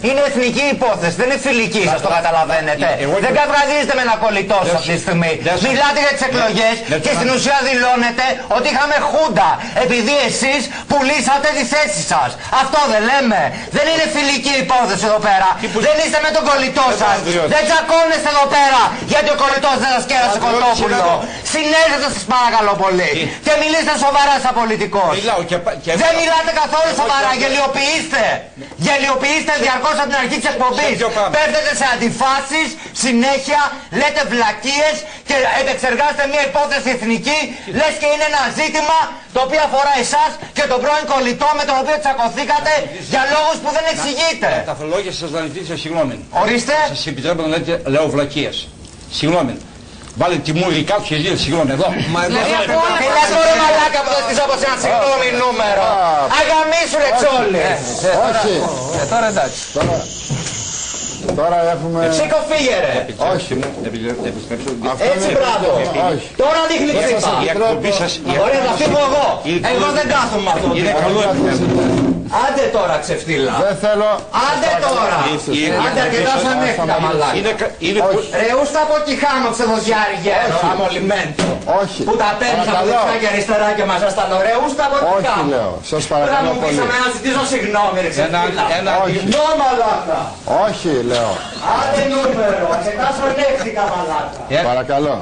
Είναι εθνική υπόθεση, δεν είναι φιλική, σας το καταλαβαίνετε. Δεν καυγαδίζετε με ένα κολλητό σας αυτή τη στιγμή. Μιλάτε για τις εκλογές και στην ουσία δηλώνετε ότι είχαμε χούντα επειδή εσείς πουλήσατε τη θέση σας. Αυτό δεν λέμε. Δεν είναι φιλική υπόθεση εδώ πέρα. Δεν είστε με τον κολλητό σας. Δεν τσακώνεστε εδώ πέρα γιατί ο κολλητός δεν σας κέρασε κοτόπουλο. Συνέλθετε σας παρακαλώ πολύ και μιλήστε σοβαρά σαν πολιτικός. Δεν μιλάτε καθόλου σοβαρά, γελιοποιήστε. Γελιοποιήστε διαρκώς από την αρχή της εκπομπής. Πέφτετε σε αντιφάσεις, συνέχεια λέτε βλακίες και επεξεργάζετε μια υπόθεση εθνική, λες και είναι ένα ζήτημα το οποίο αφορά εσάς και τον πρώην κολλητό με τον οποίο τσακωθήκατε για λόγους που δεν εξηγείτε. Τα λόγια σας δανειτήσα, συγγνώμη. Ορίστε. Σας επιτρέπω να λέτε λέω βλακίες. Συγγνώμη. Βάλε τη μούρη κάτω και ζείτε συγγνώμη εδώ. Μιλάς μωρέ μαλάκα που θα στήσω από ένα συγγνώμη νούμερο. Αγαμίσου ρεξόλη. Όχι. Τώρα εντάξει. Τώρα έχουμε... Σήκω φύγε ρε. Όχι. Έτσι μπράβο. Τώρα δείχνει ξύπα. Η εκπομπή σας... Ωραία θα φύγω εγώ. Εγώ δεν κάθομαι αυτό. Είναι καλό Άντε τώρα ξεφτύλα. Δεν θέλω... Άντε τώρα. Άντε αρκετά σαν έφυγα μαλάκα. Ρε ούστα από εκεί χάμω ξεδοζιάρι γέρο. Αμολυμέντο. Όχι. Που τα παίρνεις από δεξιά και αριστερά και μας έσταν ωραία. Ούστα από εκεί Όχι χάμω. λέω. Σας παρακαλώ πολύ. Θα μου πεις να ζητήσω συγγνώμη ρε ξεφτύλα. No μαλάκα. Όχι λέω. Άντε νούμερο. Αρκετά σαν έφυγα μαλάκα. Παρακαλώ.